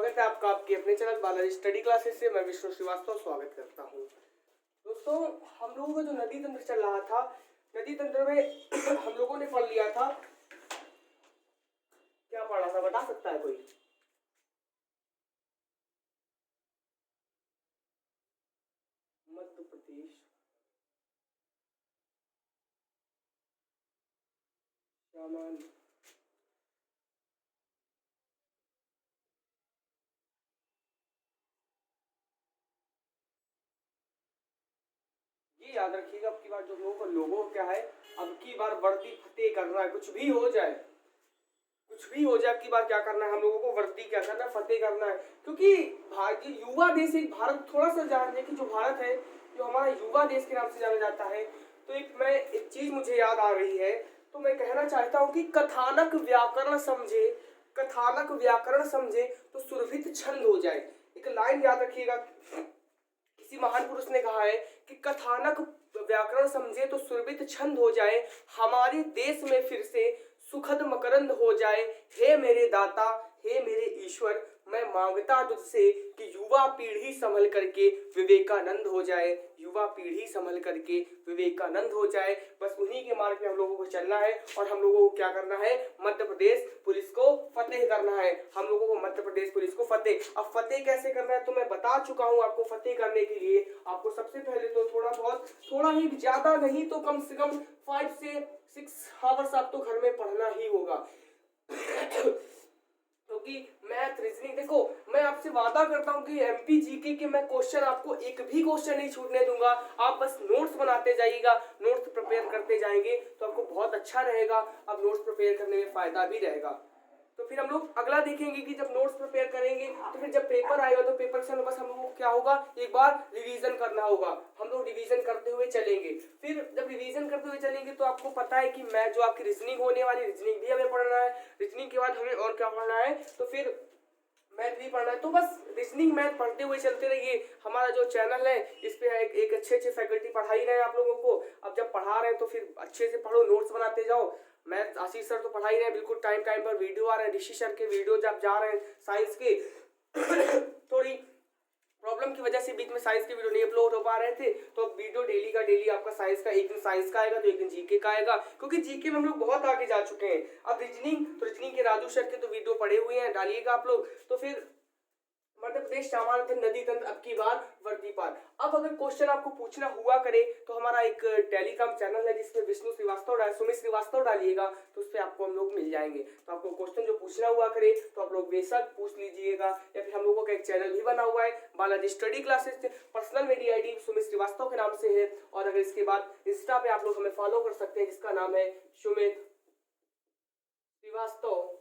स्वागत है आपका आपके अपने चैनल बालाजी स्टडी क्लासेस से। मैं विष्णु श्रीवास्तव स्वागत करता हूँ। दोस्तों, हम लोगों का जो नदी तंत्र चल रहा था, नदी तंत्र में हम लोगों ने पढ़ लिया था, क्या पढ़ा था बता सकता है कोई? मध्य प्रदेश, सामान, ये याद रखिएगा। अब की बार जो लोगों को क्या है, अब की बार वर्दी फतेह करना है। कुछ भी हो जाए, कुछ भी हो जाए, अब की बार क्या करना है, हम लोगों को वर्दी क्या करना है, फतेह करना है। क्योंकि भारतीय युवा देश, एक भारत थोड़ा सा जानने की, जो भारत है जो हमारा युवा देश के नाम से जाना जाता है। तो एक चीज मुझे याद आ रही है, तो मैं कहना चाहता हूँ कि कथानक व्याकरण समझे, कथानक व्याकरण समझे तो सुरभित छंद हो जाए। एक लाइन याद रखिएगा, किसी महान पुरुष ने कहा है कि कथानक व्याकरण समझे तो सुरभित छंद हो जाए, हमारे देश में फिर से सुखद मकरंद हो जाए। हे मेरे दाता, हे मेरे ईश्वर, मैं मांगता तुझसे कि युवा पीढ़ी संभल करके विवेकानंद हो जाए, युवा पीढ़ी संभल करके विवेकानंद हो जाए। बस उन्हीं के मार्ग में हम लोगों को चलना है और हम लोगों को क्या करना है, मध्य प्रदेश पुलिस को फतेह करना है। हम लोगों को मध्य प्रदेश पुलिस को फतेह, अब फतेह कैसे करना है तो मैं बता चुका हूं आपको। फतेह करने के लिए आपको सबसे पहले तो थोड़ा ही, ज्यादा नहीं तो कम से कम 5 से 6 आवर्स आपको घर में पढ़ना ही होगा। क्योंकि मैथ, रीजनिंग, देखो मैं आपसे वादा करता हूं कि एमपी जीके के मैं क्वेश्चन आपको एक भी क्वेश्चन नहीं छूटने दूंगा। आप बस नोट्स बनाते जाइएगा, नोट्स प्रिपेयर करते जाएंगे तो आपको बहुत अच्छा रहेगा। अब नोट्स प्रिपेयर करने में फायदा भी रहेगा। तो फिर हम लोग अगला देखेंगे कि जब नोट्स प्रिपेयर करेंगे तो फिर जब पेपर आएगा तो पेपर से बस हम लोगों को क्या होगा, एक बार रिवीजन करना होगा। हम लोग रिवीजन करते हुए चलेंगे। फिर जब रिवीजन करते हुए चलेंगे तो आपको पता है कि मैं जो आपकी रीजनिंग होने वाली, रीजनिंग भी हमें पढ़ना है। रीजनिंग के बाद हमें और क्या पढ़ना है, तो फिर मैथ भी पढ़ना है। तो बस रीजनिंग मैथ पढ़ते हुए चलते रहिए। हमारा जो चैनल है इस पे एक अच्छे फैकल्टी पढ़ा ही रहे हैं आप लोगों को। अब जब पढ़ा रहे हैं तो फिर अच्छे से पढ़ो, नोट्स बनाते जाओ। मैथ आशीष सर तो पढ़ा ही रहे हैं, बिल्कुल टाइम टाइम पर वीडियो आ रहे हैं। ऋषि सर के वीडियो जब जा रहे हैं साइंस के थोड़ी प्रॉब्लम की वजह से बीच में साइंस के वीडियो नहीं अपलोड हो पा रहे थे, तो वीडियो डेली का डेली आपका साइंस का, एक दिन साइंस का आएगा तो एक दिन जीके का आएगा। क्योंकि जीके में हम लोग बहुत आगे जा चुके हैं। अब रीजनिंग, तो रीजनिंग के राजू सर के तो वीडियो पड़े हुए हैं, डालिएगा आप लोग। तो फिर मध्य प्रदेश सामान्य नदी तंत्र अब की बार वर्दी पार। अब अगर क्वेश्चन आपको पूछना हुआ करे तो हमारा एक टेलीग्राम चैनल है जिसमें विष्णु श्रीवास्तव, सुमित श्रीवास्तव डालिएगा तो उस पर आपको हम लोग मिल जाएंगे। तो आपको क्वेश्चन जो पूछना हुआ करे तो आप लोग बेशक पूछ लीजिएगा। या फिर हम लोगों का एक चैनल भी बना हुआ है बालाजी स्टडी क्लासेस, पर्सनल मेरी आईडी सुमित श्रीवास्तव के नाम से है। और अगर इसके बाद इंस्टा पे आप लोग हमें फॉलो कर सकते हैं जिसका नाम है सुमित श्रीवास्तव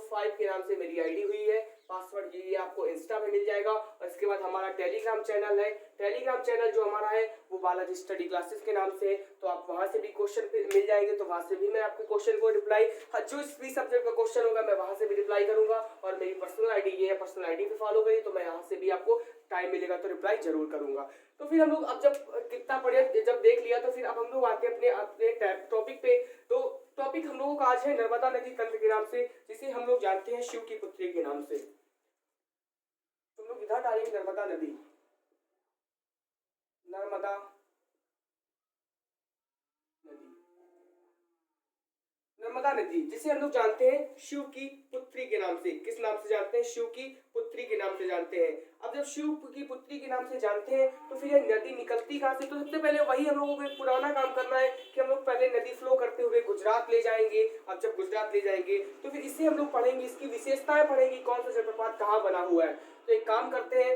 05 के नाम से मेरी आईडी हुई है। पासवर्ड यही आपको इंस्टा पे मिल जाएगा। और इसके बाद हमारा टेलीग्राम चैनल है, टेलीग्राम चैनल जो हमारा है वो बालाजी स्टडी क्लासेस के नाम से है। तो आप वहां से भी क्वेश्चन मिल जाएंगे, तो वहां से भी मैं आपके क्वेश्चन को रिप्लाई, जो भी सब्जेक्ट का क्वेश्चन होगा मैं वहां से भी रिप्लाई करूंगा। और मेरी पर्सनल आईडी ये है, पर्सनल आईडी पे फॉलो करिए तो मैं यहाँ से भी आपको टाइम मिलेगा तो रिप्लाई जरूर करूंगा। तो फिर हम लोग अब जब कितना पढ़े, जब देख लिया तो फिर अब हम लोग आते हैं अपने टॉपिक पे। तो टॉपिक हम लोगों का आज है नर्मदा नदी तंत्र के नाम से, जिसे हम लोग जानते हैं शिव की पुत्री के नाम से। तुम लोग इधर डालेंगे नर्मदा नदी, नर्मदा नदी, नर्मदा नदी जिसे हम लोग जानते हैं शिव की पुत्री के नाम से। किस नाम से जानते हैं? शिव की पुत्री के नाम से जानते हैं। अब जब शिव की पुत्री के नाम से जानते हैं तो फिर ये नदी निकलती कहां से? तो सबसे पहले वही हम लोगों को एक पुराना काम करना है कि हम लोग पहले नदी फ्लो करते हुए गुजरात ले जाएंगे। अब जब गुजरात ले जाएंगे तो फिर इसे हम लोग पढ़ेंगे, इसकी विशेषताएं पढ़ेंगे, कौन सा जलप्रपात कहाँ बना हुआ है। तो एक काम करते हैं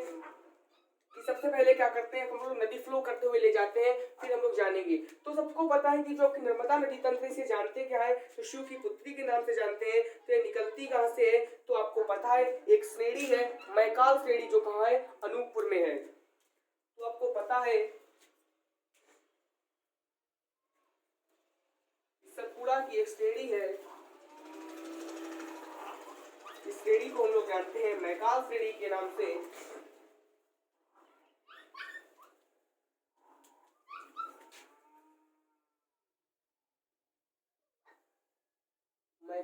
कि सबसे पहले क्या करते हैं, हम लोग नदी फ्लो करते हुए ले जाते हैं, फिर हम लोग जानेंगे। तो सबको पता है कि जो नर्मदा नदी तंत्र से जानते क्या है, तो शिव की पुत्री के नाम से जानते हैं। तो ये निकलती कहां से है? तो आपको पता है एक श्रेणी है मैकाल श्रेणी, जो कहां है? अनूपपुर में है। तो आपको पता है सतपुड़ा की एक श्रेणी है, इस श्रेणी को हम लोग जानते हैं मैकाल श्रेणी के नाम से।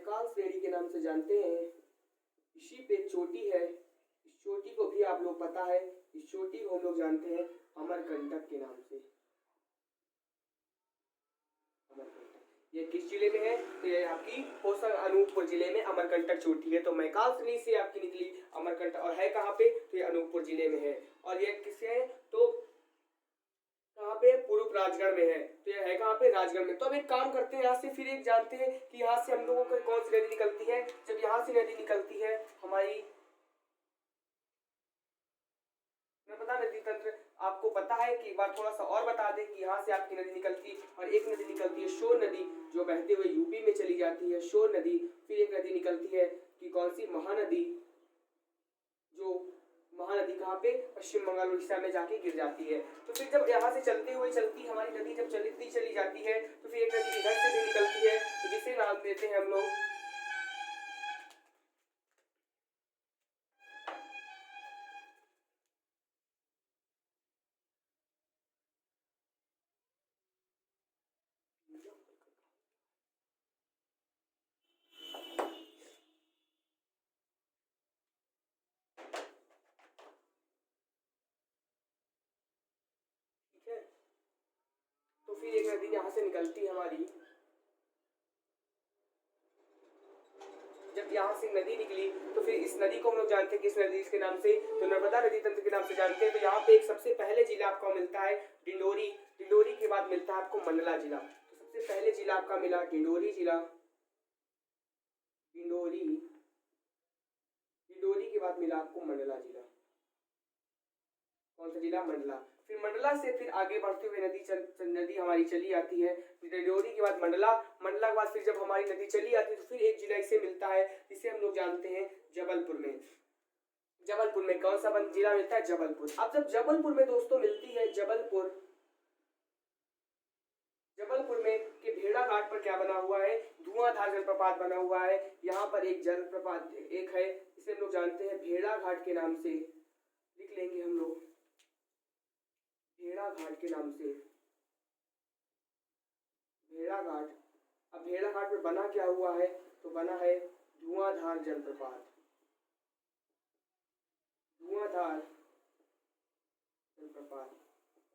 मैकाल श्रेणी के नाम से जानते हैं। इसी पे एक चोटी है, इस चोटी को भी आप लोग पता है, इस चोटी को हम लोग जानते हैं अमरकंटक के नाम से। ये किस जिले में है? तो ये आपकी होशंग अनूपपुर जिले में अमरकंटक चोटी है। तो मैकाल श्रेणी से आपकी निकली अमरकंटक, और है कहाँ पे? तो ये अनूपपुर जिले में है। और ये किससे है? तो कहाँ पे? पूर्व राजगढ़ में है। तो ये है कहाँ पे? राजगढ़ में। तो अब एक काम करते हैं, यहाँ से फिर एक जानते हैं कि यहाँ से हम लोगों को कौन सी नदी निकलती है। जब यहाँ से नदी निकलती है हमारी नर्मदा नदी तंत्र, आपको पता है कि एक बार थोड़ा सा और बता दें कि यहाँ से आपकी नदी निकलती है, और एक नदी निकलती है शोर नदी, जो बहते हुए यूपी में चली जाती है, शोर नदी। फिर एक नदी निकलती है कि कौन सी? महानदी, जो महानदी कहाँ पे? पश्चिम बंगाल उड़ीसा में जाके गिर जाती है। तो फिर जब यहाँ से चलते हुए चलती हमारी नदी जब चली जाती है, तो फिर एक नदी इधर से भी निकलती है, तो जिसे नाम देते हैं हम लोग है। तो फिर एक नदी यहाँ से निकलती है हमारी, जब यहाँ से नदी निकली तो फिर इस नदी को हम लोग जानते हैं किस नदी के नाम से? तो नर्मदा नदी तंत्र के नाम से जानते हैं। तो यहाँ पे एक सबसे पहले जिला आपको मिलता है डिंडोरी, डिंडोरी के बाद मिलता है आपको मंडला जिला। तो सबसे पहले जिला आपका मिला डिंडोरी जिला, डिंडोरी, डिंडोरी के बाद मिला आपको मंडला जिला। कौन सा जिला? मंडला। फिर मंडला से फिर आगे बढ़ते हुए नदी हमारी चली आती है डिंडोरी के बाद मंडला, मंडला के बाद फिर जब हमारी नदी चली आती है तो फिर एक जिला इसे मिलता है, जिसे हम लोग जानते हैं जबलपुर में। जबलपुर में कौन सा जिला मिलता है? जबलपुर। अब जब जबलपुर में दोस्तों मिलती है जबलपुर, जबलपुर में के भेड़ा घाट पर क्या बना हुआ है? धुआंधार जलप्रपात बना हुआ है। यहाँ पर एक जलप्रपात एक है, इसे हम लोग जानते हैं भेड़ा घाट के नाम से, लिख लेंगे हम लोग भेड़ा घाट के नाम से, भेड़ा घाट। अब भेड़ा घाट में बना क्या हुआ है? तो बना है धुआंधार जलप्रपात, धुआंधार जलप्रपात।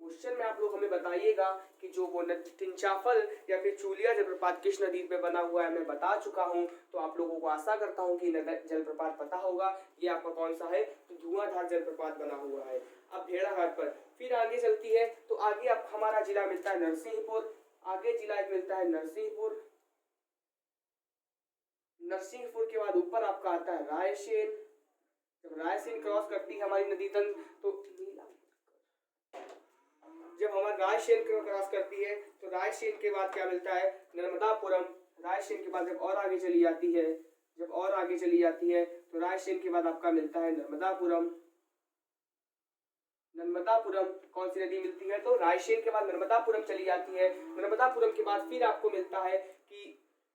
क्वेश्चन में आप लोग हमें बताइएगा कि जो वो तिंचाफल या फिर चूलिया जलप्रपात किस नदी पे बना हुआ है, मैं बता चुका हूं। तो आप लोगों को आशा करता हूं कि जलप्रपात पता होगा। ये आपका कौन सा है? तो धुआंधार जलप्रपात बना हुआ है। अब भेड़ा घाट पर फिर आगे चलती है, तो आगे अब हमारा जिला मिलता है नरसिंहपुर, आगे जिला एक मिलता है नरसिंहपुर। नरसिंहपुर के बाद ऊपर आपका आता है रायसेन। जब रायसेन क्रॉस करती है हमारी नदी तंत्र, तो जब हमारी रायसेन को क्रॉस करती है तो रायसेन के बाद क्या मिलता है? नर्मदापुरम। रायसेन के बाद जब और आगे चली जाती है, जब और आगे चली जाती है तो रायसेन के बाद आपका मिलता है नर्मदापुरम। नर्मदापुरम कौन सी नदी मिलती है? तो रायसेन के बाद नर्मदापुरम चली जाती है। नर्मदापुरम के बाद फिर आपको मिलता है कि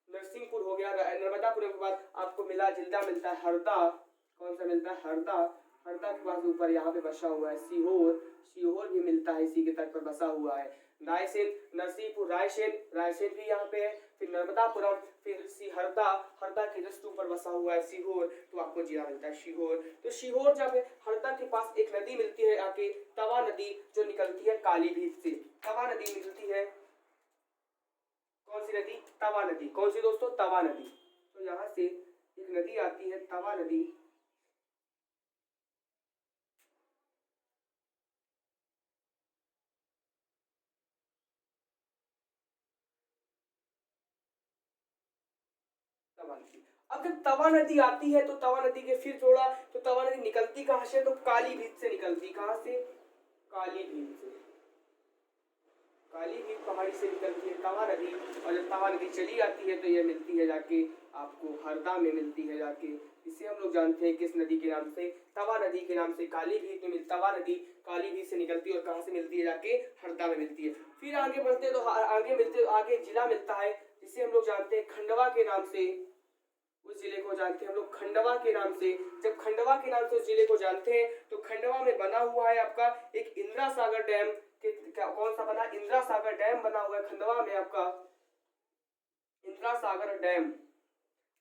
नरसिंहपुर हो गया। नर्मदापुरम के बाद आपको जिला मिलता है हरदा। कौन सा मिलता है? हरदा। हरदा के बाद ऊपर यहाँ पे बसा हुआ है सीहोर, सीहोर भी मिलता है, इसी के तट पर बसा हुआ है। रायसेन, नरसिंहपुर, रायसेन, रायसेन भी यहाँ पे है। फिर नर्मदापुरम, फिर हरदा, हरदा के जस्ट ऊपर बसा हुआ है सीहोर, तो आपको जिला मिलता है सीहोर। तो सीहोर जब हरदा के पास एक नदी मिलती है आके, तवा नदी, जो निकलती है कालीभीत से। तवा नदी निकलती है, कौन सी नदी? तवा नदी। कौन सी दोस्तों? तवा नदी। तो यहाँ से एक नदी आती है तवा नदी, अब जब तवा नदी आती है तो तवा नदी के फिर थोड़ा, तो तवा नदी निकलती कहाँ से? तो कालीभीत से निकलती। कहाँ से? कालीभीत से। कालीभीत पहाड़ी से निकलती है तवा नदी, और जब तवा नदी चली आती है तो यह मिलती है जाके आपको हरदा में मिलती है जाके। इसे हम लोग जानते हैं किस नदी के नाम से? तवा नदी के नाम से। कालीभीत में तवा नदी कालीभीत से निकलती है और कहाँ से मिलती है? जाके हरदा में मिलती है। फिर आगे बढ़ते तो आगे जिला मिलता है जिसे हम लोग जानते हैं खंडवा के नाम से। उस जिले को जानते हैं हम लोग खंडवा के नाम से। जब खंडवा के नाम से उस जिले को जानते हैं तो खंडवा में बना हुआ है आपका एक इंदिरा सागर डैम। कौन सा बना? इंदिरा सागर डैम बना हुआ है खंडवा में आपका, इंदिरा सागर डैम।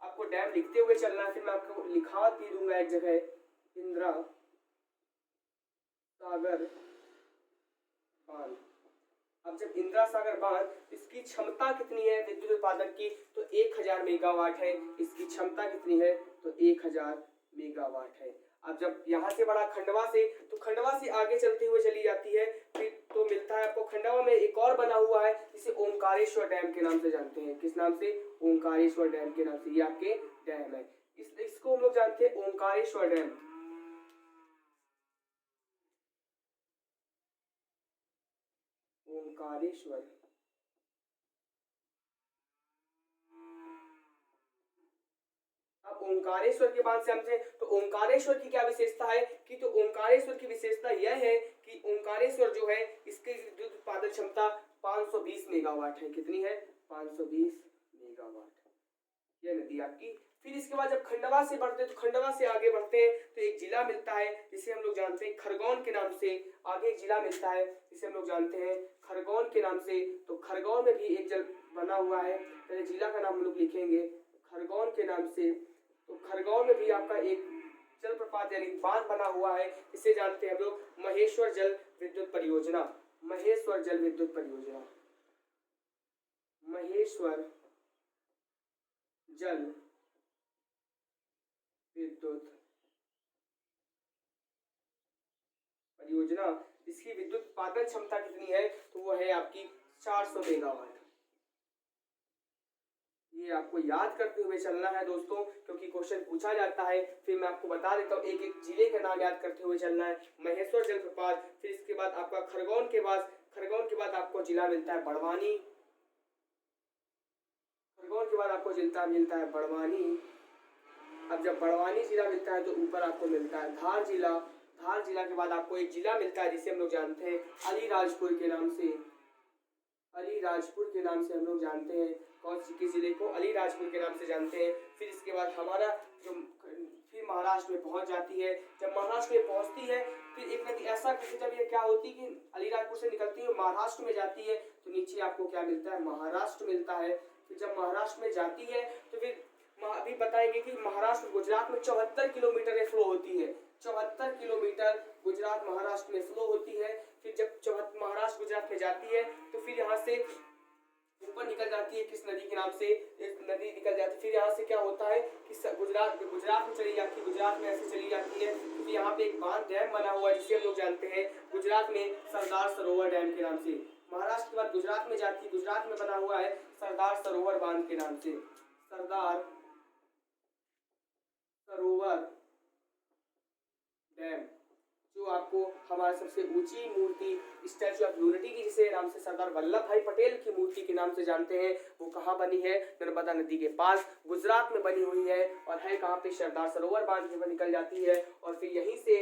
अब डैम लिखते हुए चलना है। फिर मैं आपको लिखा भी दूंगा एक जगह, इंदिरा सागर बांध। अब जब इंदिरा सागर बांध, इसकी क्षमता कितनी है विद्युत उत्पादन की, तो 1000 मेगावाट है। इसकी क्षमता कितनी है, तो 1000 मेगावाट है। अब जब यहाँ से बढ़ा खंडवा से, तो खंडवा से आगे चलते हुए चली जाती है, फिर तो मिलता है आपको खंडवा में एक और बना हुआ है जिसे ओंकारेश्वर डैम के नाम से जानते हैं। किस नाम से, ओंकारेश्वर डैम के नाम से। ये आपके डैम है, इसको हम लोग जानते हैं ओंकारेश्वर डैम। ओंकारेश्वर, अब ओंकारेश्वर के बाद से हमसे, तो ओंकारेश्वर की क्या विशेषता है कि, तो ओंकारेश्वर की विशेषता यह है कि ओंकारेश्वर जो है इसकी विद्युत उत्पादन क्षमता 520 मेगावाट है। कितनी है, 520 मेगावाट। यह नदी आपकी। फिर इसके बाद जब खंडवा से बढ़ते हैं, तो खंडवा से आगे बढ़ते हैं तो एक जिला मिलता है जिसे हम लोग जानते हैं खरगोन के नाम से। आगे एक जिला मिलता है जिसे हम लोग जानते हैं खरगोन के नाम से। तो खरगोन में भी एक जल बना हुआ है, पहले जिला का नाम हम लोग लिखेंगे खरगोन के नाम से। तो खरगोन में भी आपका एक जलप्रपात यानी बांध बना हुआ है, इसे जानते हैं हम लोग महेश्वर जल विद्युत परियोजना। महेश्वर जल विद्युत परियोजना, महेश्वर जल विद्युत परियोजना। इसकी विद्युत उत्पादन क्षमता कितनी है, तो वो है आपकी 400 मेगावाट। ये आपको याद करते हुए चलना है दोस्तों, क्योंकि क्वेश्चन पूछा जाता है। फिर मैं आपको बता देता हूँ, एक एक जिले का नाम याद करते हुए चलना है। महेश्वर जलप्रपात, फिर इसके बाद आपका खरगोन के बाद आपको जिला मिलता है बड़वानी। खरगोन के बाद आपको जिला मिलता है बड़वानी। अब जब बड़वानी जिला मिलता है तो ऊपर आपको मिलता है धार जिला। धार जिला के बाद आपको एक जिला मिलता है जिसे हम लोग जानते हैं अलीराजपुर के नाम से। अलीराजपुर के नाम से हम लोग जानते हैं कौन सी किस जिले को, अलीराजपुर के नाम से जानते हैं। फिर इसके बाद हमारा जो फिर महाराष्ट्र में पहुंच जाती है। जब महाराष्ट्र में पहुंचती है, फिर एक नदी ऐसा करके जब ये क्या होती है कि अलीराजपुर से निकलती है महाराष्ट्र में जाती है, तो नीचे आपको क्या मिलता है, महाराष्ट्र मिलता है। फिर जब महाराष्ट्र में जाती है तो फिर अभी बताएंगे कि महाराष्ट्र गुजरात में 74 किलोमीटर फ्लो होती है। 74 किलोमीटर गुजरात महाराष्ट्र में फ्लो होती है। फिर जब महाराष्ट्र गुजरात में जाती है तो फिर यहाँ से ऊपर निकल जाती है किस नदी के नाम से, एक नदी निकल जाती है। फिर यहाँ से क्या होता है कि गुजरात में चली जाती है, गुजरात में ऐसे चली जाती है। तो यहाँ पे एक बांध डैम बना हुआ है जिसे हम लोग जानते हैं गुजरात में सरदार सरोवर डैम के नाम से। महाराष्ट्र के बाद गुजरात में जाती है, गुजरात में बना हुआ है सरदार सरोवर बांध के नाम से। सरदार सरोवर डैम, जो आपको हमारी सबसे ऊंची मूर्ति स्टैचू ऑफ यूनिटी की जिसे नाम से सरदार वल्लभ भाई पटेल की मूर्ति के नाम से जानते हैं, वो कहाँ बनी है, नर्मदा नदी के पास गुजरात में बनी हुई है। और है कहाँ पे, सरदार सरोवर बांध से निकल जाती है। और फिर यहीं से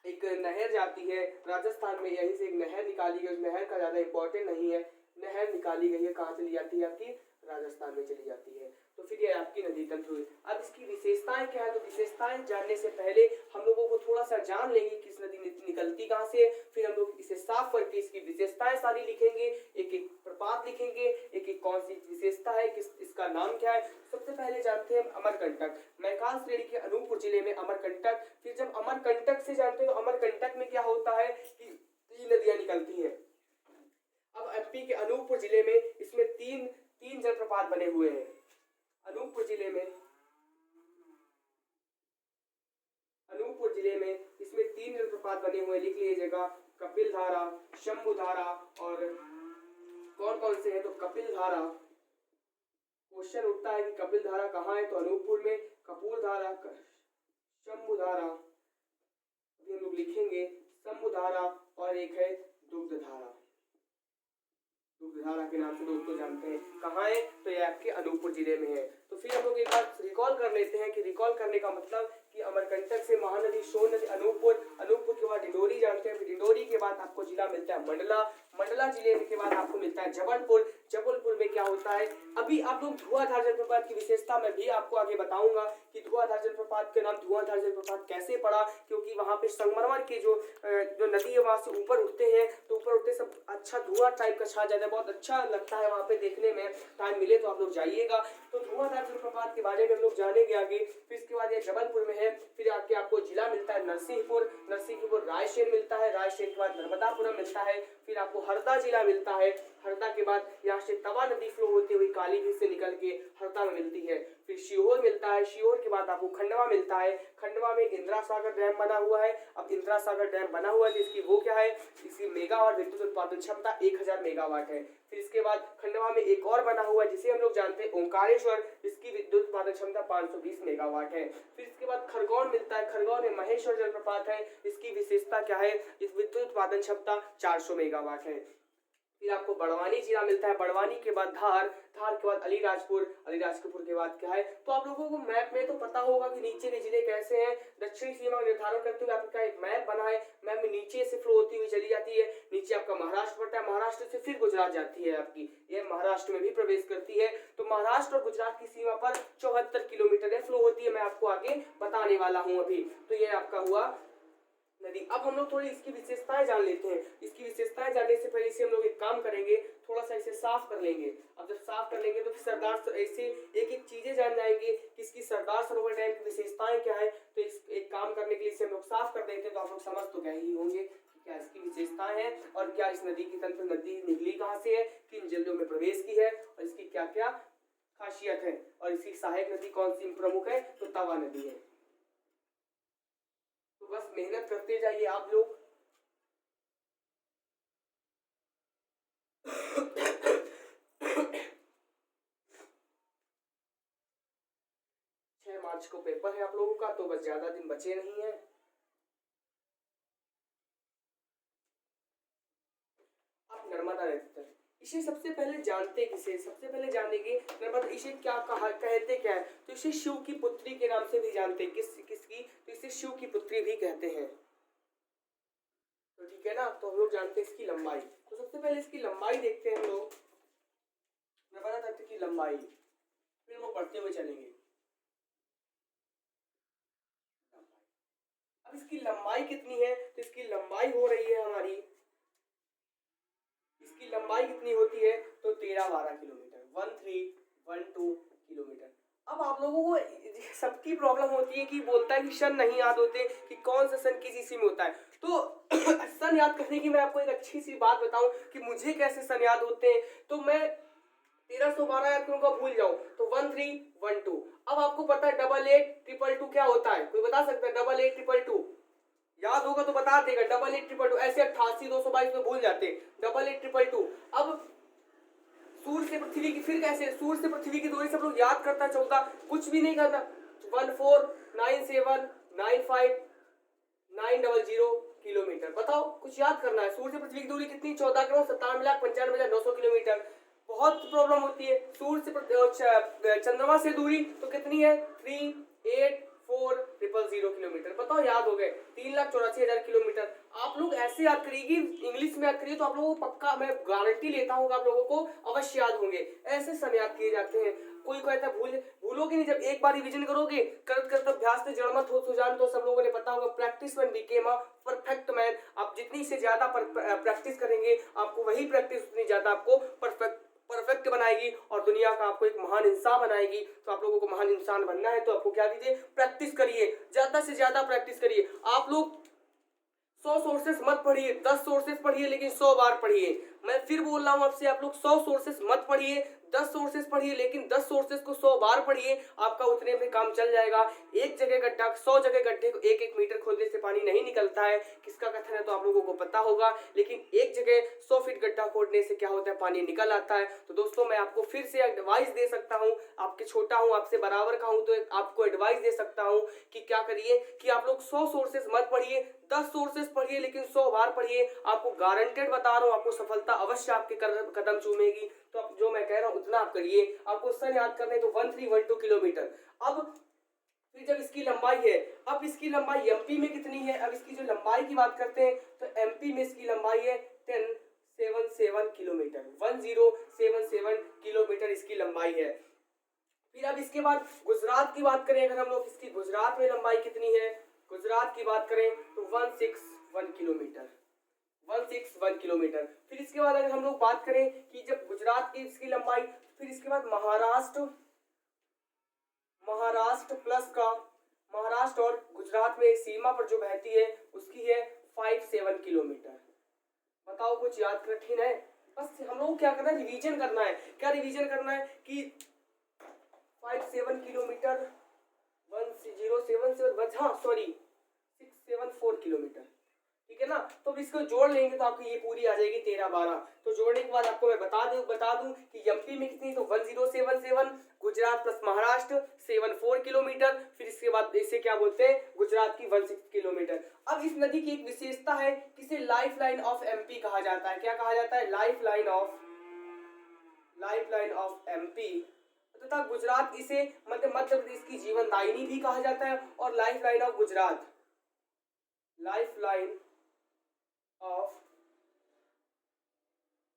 एक नहर जाती है राजस्थान में, यहीं से एक नहर निकाली गई। उस नहर का ज्यादा इंपॉर्टेंट नहीं है, नहर निकाली गई है, कहाँ चली जाती है आपकी, राजस्थान में चली जाती है। तो फिर ये आपकी नदी तंत्र हुई। अब इसकी विशेषताएं क्या है, तो विशेषताएं जानने से पहले हम लोगों को थोड़ा सा जान लेंगे किस नदी निकलती कहाँ से है। फिर हम लोग इसे साफ करके इसकी विशेषताएं सारी लिखेंगे, एक एक प्रपात लिखेंगे, एक एक कौन सी विशेषता है, किस इसका नाम क्या है। सबसे पहले जानते हैं अमरकंटक, मैकान श्रेणी के अनूपपुर जिले में अमरकंटक। फिर जब अमरकंटक से जानते हैं तो अमरकंटक में क्या होता है कि 3 नदियां निकलती हैं। अब एमपी के अनूपपुर जिले में इसमें तीन जलप्रपात बने हुए हैं। अनूपपुर जिले में इसमें 3 जलप्रपात बने हुए, लिख लीजिएगा, कपिल धारा, शंभु धारा और कौन कौन से हैं, तो कपिल धारा। क्वेश्चन उठता है कि कपिल धारा कहाँ है, तो अनूपपुर में। कपूर धारा, शंभु धारा, अभी हम लोग लिखेंगे शंभु धारा, और एक है दुग्ध धारा। दुग्ध धारा के नाम से दोस्तों जानते हैं कहाँ है, तो ये आपके अनूपपुर जिले में है। तो फिर हम लोग एक बार रिकॉल कर लेते हैं कि रिकॉल करने का मतलब कि अमरकंटक से महानदी, सोन नदी, अनूपपुर के बाद डिंडोरी जानते हैं। डिंडोरी के बाद आपको जिला मिलता है मंडला जिले के बाद आपको मिलता है जबलपुर में क्या होता है, अभी आप लोग धुआंधार जलप्रपात की विशेषता मैं भी आपको आगे बताऊंगा कि धुआंधार जलप्रपात के नाम धुआंधार जलप्रपात कैसे पड़ा, क्योंकि वहां पे संगमरमर के जो नदी है वहां से ऊपर उठते हैं, तो ऊपर उठते सब अच्छा धुआं धुआं टाइप का छा जाता है, बहुत अच्छा लगता है वहाँ पे देखने में। टाइम मिले तो आप लोग जाइएगा। तो धुआंधार जलप्रपात के बारे में हम लोग जानेंगे आगे। फिर इसके बाद ये जबलपुर में है। फिर आके आपको जिला मिलता है नरसिंहपुर, नरसिंहपुर रायसेन मिलता है, रायसेन के बाद नर्मदापुरम मिलता है। फिर आपको हरदा जिला मिलता है, हरदा के बाद यहाँ से तवा नदी फ्लो होती हुई कालीगढ़ से निकल के हरदा में मिलती है। फिर सीहोर मिलता है, सीहोर के बाद आपको खंडवा मिलता है, खंडवा में इंदिरा सागर डैम बना हुआ है। अब इंदिरा सागर डैम बना हुआ है तो इसकी वो क्या है, इसकी मेगावाट विद्युत उत्पादन क्षमता 1000 मेगावाट है। फिर इसके बाद खंडवा में एक और बना हुआ है जिसे हम लोग जानते हैं ओंकारेश्वर, इसकी विद्युत उत्पादन क्षमता 520 मेगावाट है। फिर इसके बाद खरगोन मिलता है, खरगोन में महेश्वर जलप्रपात है, इसकी विशेषता क्या है, इस विद्युत उत्पादन क्षमता 400 मेगावाट है। फिर आपको बड़वानी जिला मिलता है, बड़वानी के बाद धार, धार के बाद अलीराजपुर, अलीराजपुर के बाद क्या है। तो आप लोगों को मैप में तो पता होगा कि नीचे के जिले कैसे हैं। दक्षिणी सीमा निर्धारण करते हुए आपका एक मैप बना है, मैप में नीचे से फ्लो होती हुई चली जाती है, नीचे आपका महाराष्ट्र पड़ता है, महाराष्ट्र से फिर गुजरात जाती है आपकी, ये महाराष्ट्र में भी प्रवेश करती है। तो महाराष्ट्र और गुजरात की सीमा पर 74 किलोमीटर फ्लो होती है, मैं आपको आगे बताने वाला हूँ अभी। तो ये आपका हुआ नदी। अब हम लोग थोड़ी इसकी विशेषताएं जान लेते हैं। इसकी विशेषताएं जानने से पहले इसे हम लोग एक काम करेंगे, थोड़ा सा इसे साफ कर लेंगे। अब जब साफ कर लेंगे तो सरदार ऐसे एक एक चीजें जान जाएंगे कि इसकी सरदार सरोवर डैम की विशेषताएं क्या है। तो इस एक काम करने के लिए इसे हम लोग साफ कर देते हैं, तो आप लोग समझ तो गए ही होंगे कि क्या इसकी विशेषताएं हैं और क्या इस नदी की तंत्र, नदी निकली कहाँ से है, किन जिलों में प्रवेश की है और इसकी क्या क्या खासियत है। और इसकी सहायक नदी कौन सी प्रमुख है, तो तवा नदी है। तो बस मेहनत करते जाइए आप लोग। 6 मार्च को पेपर है आप लोगों का, तो बस ज्यादा दिन बचे नहीं है। आप नर्मदा नदी, इसे सबसे पहले जानते किसे, सबसे पहले जानेंगे नर्मदा, इसे क्या कहा कहते क्या है। तो इसे शिव की पुत्री के नाम से भी जानते हैं। किसकी, तो इसे शिव की पुत्री भी कहते हैं। तो ठीक है ना। तो हम लोग जानते हैं इसकी लंबाई। तो सबसे पहले इसकी लंबाई देखते हैं हम लोग, नर्मदा तट की लंबाई, फिर वो बढ़ते हुए चलेंगे। अब इसकी लंबाई कितनी है, तो इसकी लंबाई हो रही है हमारी, इसकी लंबाई कितनी होती है, तो 13-12 किलोमीटर, 1312 किलोमीटर। अब आप लोगों को सबकी प्रॉब्लम होती है कि बोलता है कि सन नहीं याद होते, कि कौन सा सन किस इसी में होता है। तो सन याद करने की मैं आपको एक अच्छी सी बात बताऊं कि मुझे कैसे सन याद होते हैं। तो मैं 1312 याद करूंगा, भूल जाऊं तो 1312। अब आपको पता है 8822 क्या होता है, कोई बता सकता है? 8822 याद होगा तो बता देगा। 8822 ऐसे 88 222 में भूल जाते, 8822। अब सूर्य से पृथ्वी की, फिर कैसे सूर्य से पृथ्वी की दूरी सब लोग याद करता है 14, कुछ भी नहीं करना, 14979590 किलोमीटर। बताओ कुछ याद करना है, सूर्य से पृथ्वी की दूरी कितनी, 14 करोड़ 97,95,900 किलोमीटर। बहुत प्रॉब्लम होती है। सूर्य से चंद्रमा से दूरी तो कितनी है, 384,000 किलोमीटर। बताओ याद हो गए, 3,84,000 किलोमीटर। आप लोग ऐसे याद करिएगी, इंग्लिश में याद करिए तो आप लोगों को पक्का, मैं गारंटी लेता हूँ आप लोगों को अवश्य याद होंगे। ऐसे सन याद किए जाते हैं। कोई कहता है भूलोगे नहीं, जब एक बार रिवीजन करोगे, करते अभ्यास से जड़ मत हो सुजान, तो सब लोगों ने पता होगा practice man became a perfect man. आप जितनी से ज्यादा प्रैक्टिस करेंगे, आपको वही प्रैक्टिस उतनी ज्यादा आपको परफेक्ट बनाएगी और दुनिया का आपको एक महान इंसान बनाएगी। तो आप लोगों को महान इंसान बनना है तो आपको क्या कीजिए, प्रैक्टिस करिए, ज्यादा से ज्यादा प्रैक्टिस करिए। आप लोग 100 सोर्सेस मत पढ़िए, 10 सोर्सेस पढ़िए, लेकिन 100 बार पढ़िए। मैं फिर बोल रहा हूं आपसे, आप लोग 100 सोर्सेस मत पढ़िए, 10 सोर्सेस पढ़िए, लेकिन 10 सोर्सेस को 100 बार पढ़िए। आपका उतने में काम चल जाएगा। एक जगह गड्ढा, 100 जगह गड्ढे को 1-1 मीटर खोदने से पानी नहीं निकलता है। किसका कथन है तो आप लोगों को पता होगा, लेकिन एक जगह 100 फीट गड्ढा खोदने से क्या होता है, पानी निकल आता है। तो दोस्तों मैं आपको फिर से एडवाइस दे सकता हूँ, आपके छोटा हूँ, आपसे बराबर का हूँ, तो आपको एडवाइस दे सकता हूँ कि क्या करिए कि आप लोग 100 सोर्सेस मत पढ़िए, 10 सोर्सेस पढ़िए, लेकिन 100 बार पढ़िए। आपको गारंटेड बता रहा हूँ, आपको सफलता अवश्य आपके कदम चूमेगी। तो अब जो मैं कह रहा हूँ उतना आप करिए। आपको सन याद करने तो 1312 किलोमीटर। अब फिर जब इसकी लंबाई है, अब इसकी लंबाई एमपी में कितनी है। अब इसकी जो लंबाई की बात करते हैं तो एमपी में इसकी लंबाई है 1077 किलोमीटर, 1077 किलोमीटर इसकी लंबाई है। फिर अब इसके बाद गुजरात की बात करें, अगर हम लोग इसकी गुजरात में लंबाई कितनी है, गुजरात की बात करें तो 161 किलोमीटर, 161 किलोमीटर। फिर इसके बाद अगर हम लोग बात करें कि जब गुजरात की इसकी लंबाई, फिर इसके बाद महाराष्ट्र प्लस का, महाराष्ट्र और गुजरात में सीमा पर जो बहती है उसकी है 57 किलोमीटर। बताओ कुछ याद कठिन है? बस हम लोग क्या करना है, रिवीजन करना है। क्या रिवीजन करना है कि 57 किलोमीटर 1077 हाँ सॉरी 674 किलोमीटर, ठीक है ना। तो अब इसको जोड़ लेंगे तो आपको ये पूरी आ जाएगी 13-12। तो जोड़ने के बाद आपको मैं बता दूं कि एमपी में कितनी, तो 1077, गुजरात प्लस महाराष्ट्र 74 किलोमीटर, फिर इसके बाद इसे क्या बोलते हैं, गुजरात की 16 किलोमीटर। अब इस नदी की एक विशेषता है, किसे लाइफ लाइन ऑफ एमपी कहा जाता है। क्या कहा जाता है? लाइफ लाइन ऑफ एमपी तथा गुजरात इसे मध्य प्रदेश की जीवनदायिनी भी कहा जाता है, और life line of Gujarat, life line of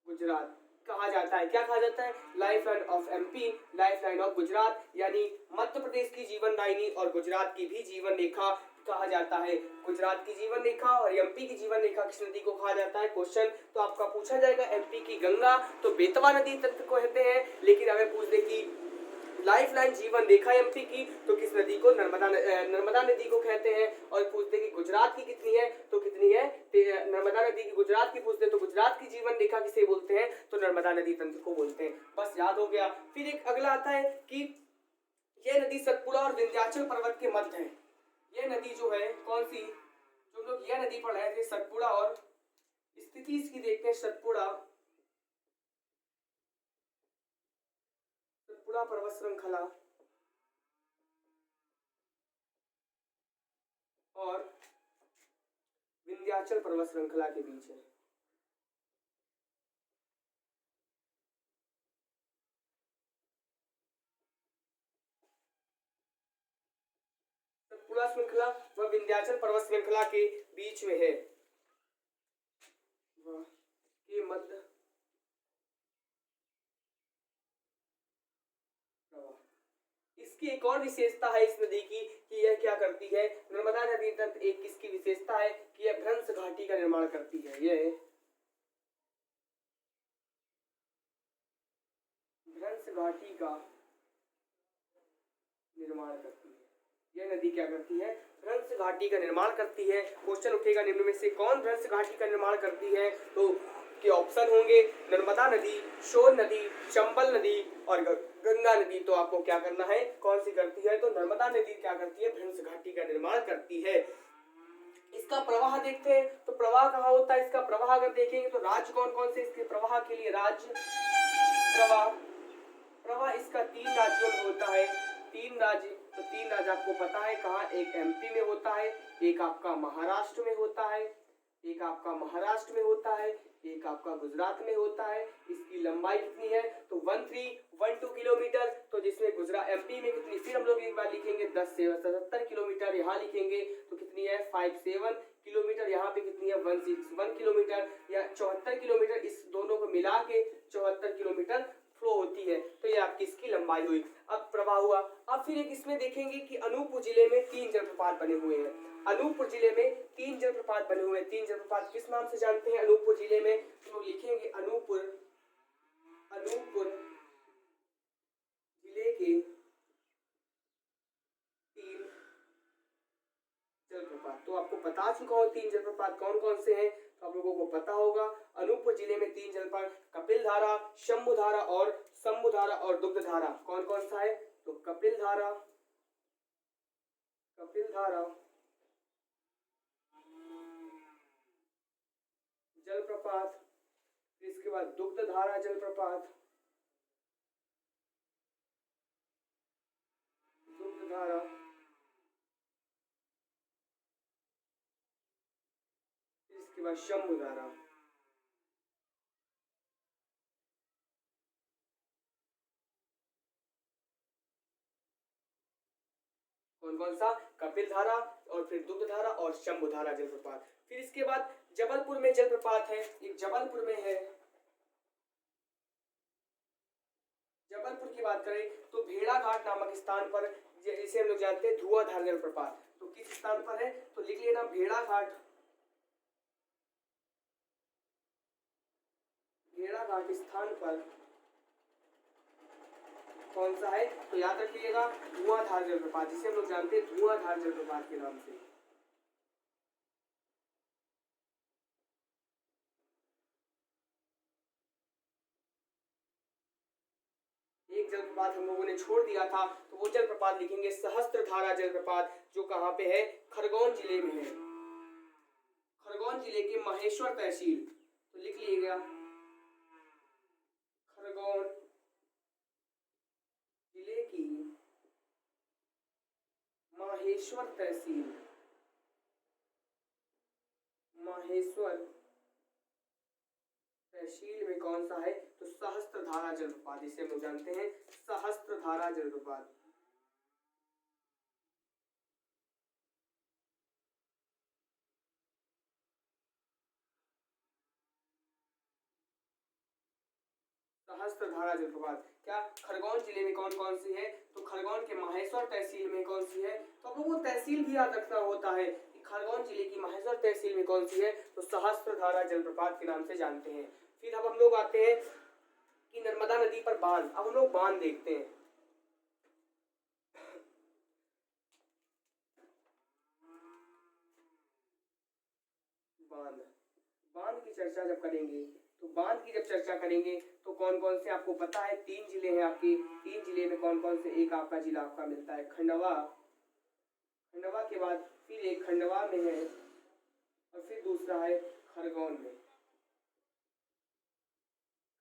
Gujarat कहा जाता है। क्या कहा जाता है? Life line of MP, life line of Gujarat, यानी मध्य प्रदेश की जीवनदायिनी और गुजरात की भी जीवन रेखा कहा जाता है। गुजरात की जीवन रेखा और एमपी की जीवन रेखा किस नदी को कहा जाता है? क्वेश्चन तो आपका पूछा जाएगा। एमपी की गंगा तो बेतवा नदी तक को कहते हैं, लेकिन हमें पूछ दे कि लाइफ लाइन जीवन रेखा एमपी की तो किस नदी को? नर्मदा नदी को कहते हैं। और पूछते कि गुजरात की कितनी है, तो कितनी है? नर्मदा नदी की। गुजरात की पूछते तो गुजरात की जीवन रेखा किसे बोलते हैं? तो नर्मदा नदी तंत्र को बोलते हैं। बस याद हो गया। फिर एक अगला आता है कि यह नदी सतपुड़ा और विंध्याचल पर्वत के मध्य है। यह नदी जो है कौन सी, जो हम लोग यह नदी पढ़ रहे थे सतपुड़ा, और स्थिति इसकी देखते हैं सतपुड़ा पर्वत श्रृंखला और विंध्याचल पर्वत श्रृंखला के बीच है। सतपुड़ा श्रृंखला व विंध्याचल पर्वत श्रृंखला के बीच में है, के मध्य इसकी एक और विशेषता है इस नदी की कि यह क्या करती है, नर्मदा नदी तंत्र एक किसकी विशेषता है कि यह भ्रंश घाटी का निर्माण करती है। यह भ्रंश घाटी का निर्माण करती है। यह नदी क्या करती है? भ्रंश घाटी का निर्माण करती है। क्वेश्चन उठेगा निम्न में से कौन भ्रंश घाटी का निर्माण करती है, तो के ऑप्शन होंगे नर्मदा नदी, सोन नदी, चंबल नदी और गंगा नदी। तो आपको क्या करना है, कौन सी करती है? तो नर्मदा नदी क्या करती है? भ्रंश घाटी का निर्माण करती है। इसका प्रवाह देखते हैं, तो प्रवाह कहाँ होता है? इसका प्रवाह अगर देखेंगे तो राज्य कौन कौन से इसके प्रवाह के लिए राज्य प्रवाह इसका 3 राज्यों में होता है। 3 राज्य, तो 3 राज्य आपको पता है कहाँ, एक एमपी में होता है, एक आपका महाराष्ट्र में होता है, एक आपका गुजरात में होता है। इसकी लंबाई कितनी है? तो 1312 किलोमीटर। तो जिसमें गुजरात एमपी में कितनी, फिर हम लोग एक बार लिखेंगे 10 से 77 किलोमीटर, यहाँ लिखेंगे तो कितनी है 57 किलोमीटर, यहाँ पे कितनी है 161 किलोमीटर या 74 किलोमीटर। इस दोनों को मिला के 74 किलोमीटर फ्लो होती है। तो ये आपकी इसकी लंबाई हुई। अब प्रवाह हुआ। अब फिर एक इसमें देखेंगे कि अनूपपुर जिले में 3 जलप्रपात बने हुए हैं। अनूपपुर जिले में 3 जलप्रपात बने हुए हैं। 3 जलप्रपात किस नाम से जानते हैं अनूपपुर जिले में? तो लिखेंगे अनूपपुर जिले के 3 जलप्रपात। तो आपको बता चुका हूँ 3 जलप्रपात कौन कौन से हैं, तो आप लोगों को पता होगा। अनूपपुर जिले में 3 जलप्रपात, कपिल धारा, शंभुधारा और दुग्ध धारा। कौन कौन सा है? तो कपिल धारा जलप्रपात, इसके बाद दुग्ध धारा जलप्रपात, इसके बाद शंभुधारा। कौन कौन सा? कपिल धारा और फिर दुग्ध धारा और शंभुधारा जलप्रपात। फिर इसके बाद जबलपुर में जलप्रपात है, एक जबलपुर में है। जबलपुर की बात करें तो भेड़ाघाट नामक स्थान पर, जिसे हम लोग जानते हैं धुआंधार जलप्रपात। तो किस स्थान पर है? तो लिख लेना भेड़ाघाट खेड़ा घाट स्थान पर कौन सा है? तो याद रखिएगा धुआंधार जलप्रपात, जिसे हम लोग जानते हैं धुआंधार जलप्रपात के नाम से। एक जलप्रपात हम लोगों ने छोड़ दिया था, तो वो जलप्रपात लिखेंगे सहस्त्रधारा जलप्रपात, जो कहाँ पे है? खरगोन जिले में है, खरगोन जिले के महेश्वर तहसील। तो लिख लीजिएगा खरगोन जिले की माहेश्वर तहसील, माहेश्वर तहसील में कौन सा है? तो सहस्त्रधारा जलप्रपात, जिसे हम लोग जानते हैं सहस्त्रधारा जलप्रपात। सहस्त्रधारा जलप्रपात क्या खरगोन जिले में कौन कौन सी है? तो खरगोन के माहेश्वर तहसील में कौन सी है? तो आप लोगों को तहसील भी याद रखना होता है कि खरगोन जिले की माहेश्वर तहसील में कौन सी है? तो सहस्त्रधारा जलप्रपात के नाम से जानते हैं। फिर अब हम लोग आते हैं कि नर्मदा नदी पर बांध। अब हम लोग बांध देखते हैं। बांध, बांध की चर्चा जब करेंगे, तो बांध की जब चर्चा करेंगे तो कौन कौन से आपको पता है? 3 जिले हैं आपके। 3 जिले में कौन कौन से? एक आपका जिला आपका मिलता है खंडवा, खंडवा के बाद फिर एक खंडवा में है और फिर दूसरा है खरगोन में,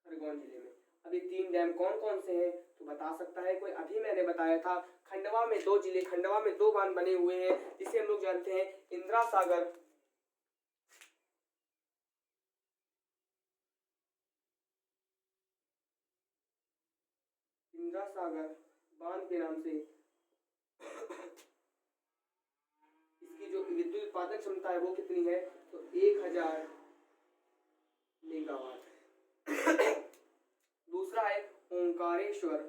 खरगोन जिले में। अब ये 3 डैम कौन कौन से हैं? तो बता सकता है कोई? अभी मैंने बताया था खंडवा में 2 जिले, खंडवा में 2 बांध बने हुए हैं, जिसे हम लोग जानते हैं इंदिरा सागर, इंदिरा सागर बांध के नाम से। इसकी जो विद्युत उत्पादन क्षमता है वो कितनी है? तो 1000 मेगावाट। दूसरा है ओंकारेश्वर,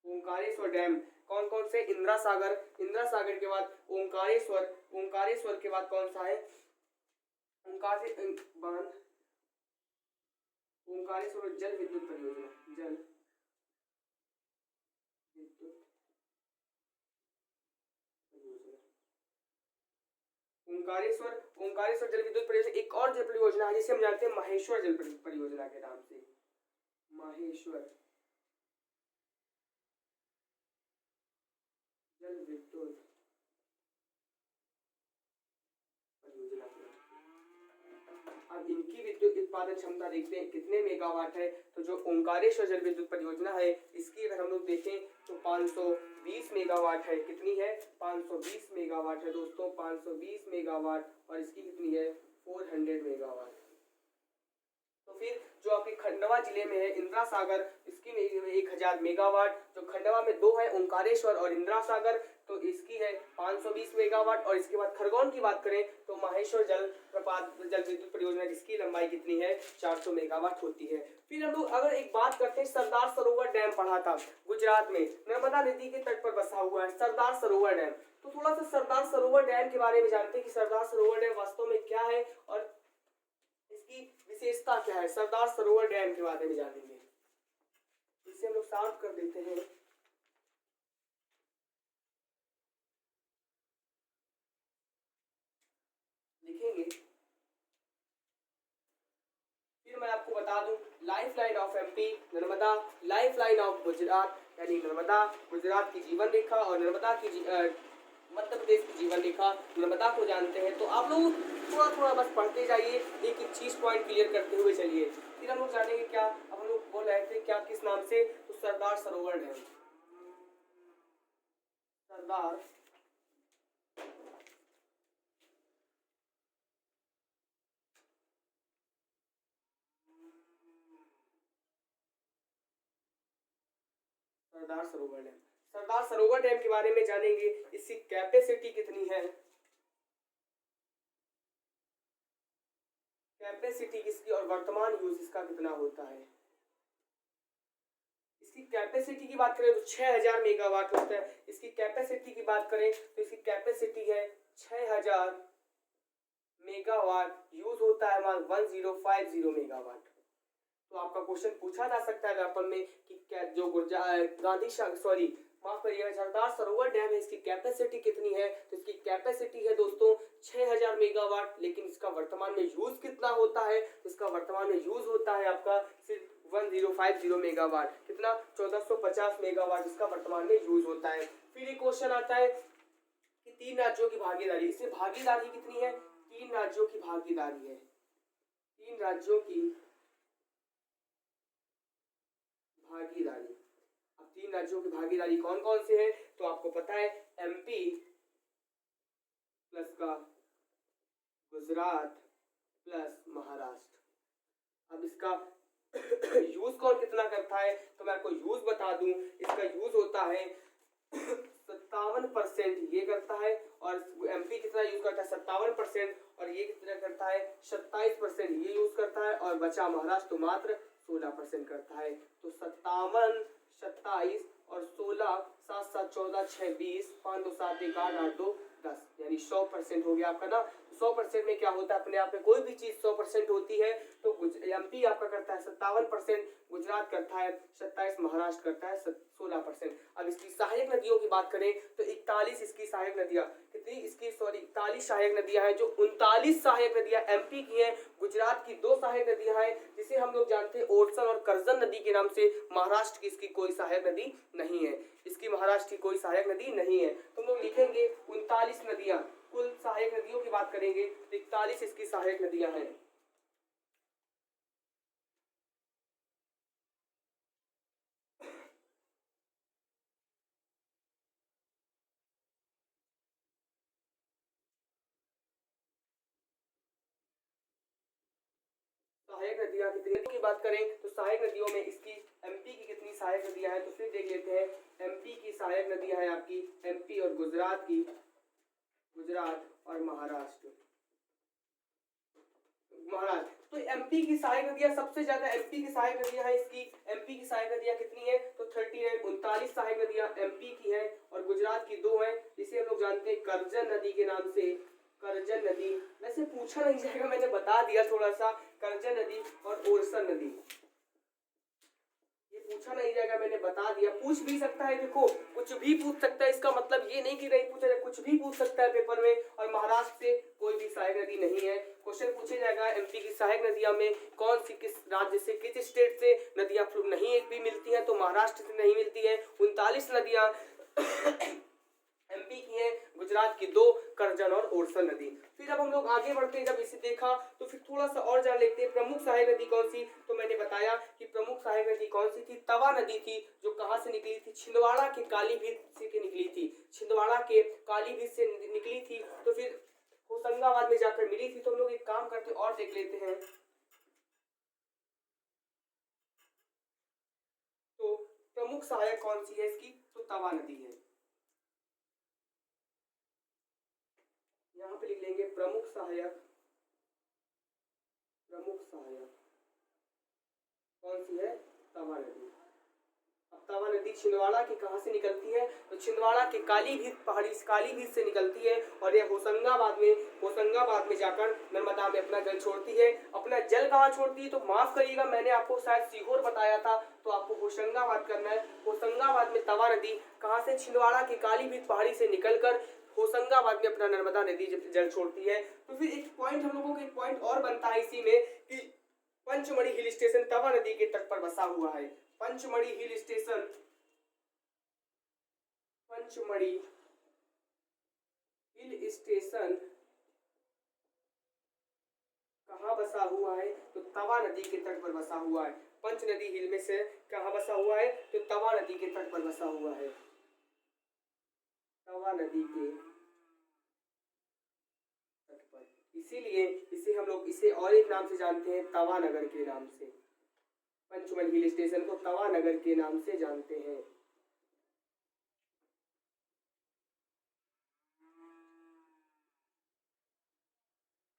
ओंकारेश्वर डैम। कौन कौन से? इंदिरा सागर, इंदिरा सागर के बाद ओंकारेश्वर, ओंकारेश्वर के बाद कौन सा है? ओंकारेश्वर बांध, ओंकारेश्वर जल विद्युत परियोजना, जल विद्युत परियोजना, ओंकारेश्वर, ओंकारेश्वर जल विद्युत परियोजना। एक और जल परियोजना है जिसे हम जानते हैं माहेश्वर जल परियोजना के नाम से, माहेश्वर जल विद्युत परियोजना। अब इनकी विद्युत उत्पादन क्षमता देखते हैं कितने मेगावाट है। तो जो ओंकारेश्वर जल विद्युत परियोजना है, इसकी अगर हम लोग देखें तो 520 मेगावाट है। कितनी है? 520 मेगावाट है दोस्तों, 520 मेगावाट। और इसकी कितनी है? 400 मेगावाट। तो फिर जो आपके खंडवा जिले में है इंदिरा सागर, इसकी 1000 मेगावाट। जो खंडवा में 2 है ओंकारेश्वर और इंदिरा सागर, तो इसकी है 520 मेगावाट। और इसके बाद खरगोन की बात करें तो माहेश्वर जल प्रपात जल विद्युत परियोजना, जिसकी लंबाई कितनी है? 400 मेगावाट होती है। फिर हम लोग अगर एक बात करते हैं, सरदार सरोवर डैम पढ़ा था गुजरात में, नर्मदा नदी के तट पर बसा हुआ है सरदार सरोवर डैम। तो थोड़ा सा सरदार सरोवर डैम के बारे में जानते हैं कि सरदार सरोवर डैम वास्तव में क्या है और इसकी विशेषता क्या है। सरदार सरोवर डैम के बारे में जानेंगे, इसे हम लोग साफ कर देते हैं। लिखेंगे, फिर मैं आपको बता दूं life line of MP Narmada, life line of Gujarat यानी नर्मदा गुजरात की जीवन रेखा और नर्मदा की मध्य प्रदेश की जीवन रेखा। नर्मदा को जानते हैं तो आप लोग थोड़ा थोड़ा बस पढ़ते जाइए, एक एक चीज पॉइंट क्लियर करते हुए चलिए। फिर हम लोग जानेंगे क्या, अब हम लोग बोल रहे थे क्या, किस नाम से? तो सरदार सरोवर डैम, सरदार सरदार सरोवर डैम, सरदार सरोवर डैम के बारे में जानेंगे। इसकी कैपेसिटी कितनी है? कैपेसिटी किसकी और वर्तमान यूज इसका कितना होता है? इसकी कैपेसिटी की बात करें तो 6000 मेगावाट होता है। इसकी कैपेसिटी की बात करें तो इसकी कैपेसिटी है 6000 मेगावाट यूज होता है हमारा 1050 मेगावाट। तो आपका क्वेश्चन पूछा जा सकता है व्यापम में कि क्या जो माफ करिएगा सरदार सरोवर डैम है इसकी कैपेसिटी कितनी है। तो इसकी कैपेसिटी है दोस्तों 6000 मेगावाट, लेकिन इसका वर्तमान में यूज कितना होता है। तो इसका वर्तमान में यूज होता है आपका सिर्फ 1050 मेगावाट, कितना 1450 मेगावाट इसका वर्तमान में यूज होता है। फिर एक क्वेश्चन आता है कि 3 राज्यों की भागीदारी, इससे भागीदारी कितनी है, 3 राज्यों की भागीदारी है, 3 राज्यों की भागीदारी। अब 3 राज्यों की भागीदारी कौन कौन से है, तो आपको पता है एमपी प्लस का गुजरात प्लस महाराष्ट्र। अब इसका यूज कौन कितना करता है, तो मैं आपको यूज बता दूं, इसका यूज होता है 57% ये करता है, और एमपी कितना यूज करता है 57%, और ये कितना करता है 27% ये यूज करता है, और बचा महाराष्ट्र तो मात्र 16% करता है। तो 57, 27 और 16, 7 7 14 6 20, 5 2 7 1 8 8 2 10, यानी 100% हो गया आपका ना। 100% में क्या होता है, अपने आप में कोई भी चीज 100% होती है। तो एमपी आपका करता है 57%, गुजरात करता है 27, महाराष्ट्र करता है 16%। अब इसकी सहायक नदियों की बात करें तो 41 इसकी सहायक नदियां, कितनी इसकी 41 सहायक नदियां हैं, जो 39 सहायक नदियां एमपी की हैं, गुजरात की 2 सहायक नदियां हैं जिसे हम लोग जानते हैं ओरसन और करजन नदी के नाम से। महाराष्ट्र की इसकी कोई सहायक नदी नहीं है, इसकी महाराष्ट्र की कोई सहायक नदी नहीं है। तो हम लोग लिखेंगे 39 नदियां, कुल सहायक नदियों की बात करेंगे तो 41 इसकी सहायक नदियां हैं। सहायक नदियां कितनी की बात करें तो सहायक नदियों में इसकी एमपी की कितनी सहायक नदियां हैं, तो फिर देख लेते हैं। एमपी की सहायक नदियां हैं आपकी, एमपी और गुजरात की, गुजरात और महाराष्ट्र, तो एमपी की सहायक नदियां सबसे ज्यादा एमपी की सहायक नदियां हैं इसकी। एमपी की सहायक नदियां कितनी है, तो 39 सहायक नदियां एमपी की हैं, और गुजरात की 2 हैं, जिसे हम लोग जानते हैं करजन नदी के नाम से। करजन नदी, वैसे पूछा नहीं जाएगा, मैंने बता दिया थोड़ा सा। करजन नदी और ओरसन नदी, ये पूछा नहीं जाएगा, मैंने बता दिया। पूछ भी सकता है, देखो कुछ भी पूछ सकता है, इसका मतलब ये नहीं कि नहीं पूछा जाए, कुछ भी पूछ सकता है पेपर में। और महाराष्ट्र से कोई भी सहायक नदी नहीं है। क्वेश्चन पूछे जाएगा एमपी की सहायक नदियां में कौन सी, किस राज्य से, किस स्टेट से नदियां नहीं भी मिलती है, तो महाराष्ट्र से नहीं मिलती है। 39 नदियां एमपी की है, गुजरात की 2, करजन और ओरसन नदी। फिर अब हम लोग आगे बढ़ते हैं, जब इसे देखा तो फिर थोड़ा सा और जान लेते हैं प्रमुख सहायक नदी कौन सी। तो मैंने बताया कि प्रमुख सहायक नदी कौन सी थी, तवा नदी थी, जो कहां से निकली थी, छिंदवाड़ा के कालीभीत से निकली थी, छिंदवाड़ा के कालीभीत से निकली थी, तो फिर होशंगाबाद में जाकर मिली थी। तो हम लोग एक काम करते और देख लेते हैं। तो प्रमुख सहायक कौन सी है इसकी, तो तवा नदी है। यहाँ पे लिख लेंगे प्रमुख सहायक, प्रमुख सहायक कौन सी है, तवा नदी। अब तवा नदी छिंदवाड़ा की कहां से निकलती है, तो छिंदवाड़ा के कालीभीत पहाड़ी, कालीभीत से निकलती है, और यह होशंगाबाद में जाकर नर्मदा में अपना जल छोड़ती है। अपना जल कहाँ छोड़ती है, तो माफ करिएगा मैंने आपको शायद सीहोर बताया था, तो आपको होशंगाबाद करना है। होशंगाबाद में तवा नदी कहां से, छिंदवाड़ा के कालीभीत पहाड़ी से निकलकर होशंगाबाद में अपना नर्मदा नदी जल छोड़ती है। तो फिर एक पॉइंट हम लोगों को एक पॉइंट और बनता है इसी में कि पंचमढ़ी हिल स्टेशन तवा नदी के तट पर बसा हुआ है। Pachmarhi hill station, Pachmarhi hill station कहाँ बसा हुआ है, तो तवा नदी के तट पर बसा हुआ है। पंच नदी हिल में से कहाँ बसा हुआ है, तो तवा नदी के तट पर बसा हुआ है, तवा नदी के तट पर। इसीलिए इसे हम लोग इसे और एक नाम से जानते हैं, तवा नगर के नाम से। पंचमढ़ी हिल स्टेशन को तवा नगर के नाम से जानते हैं।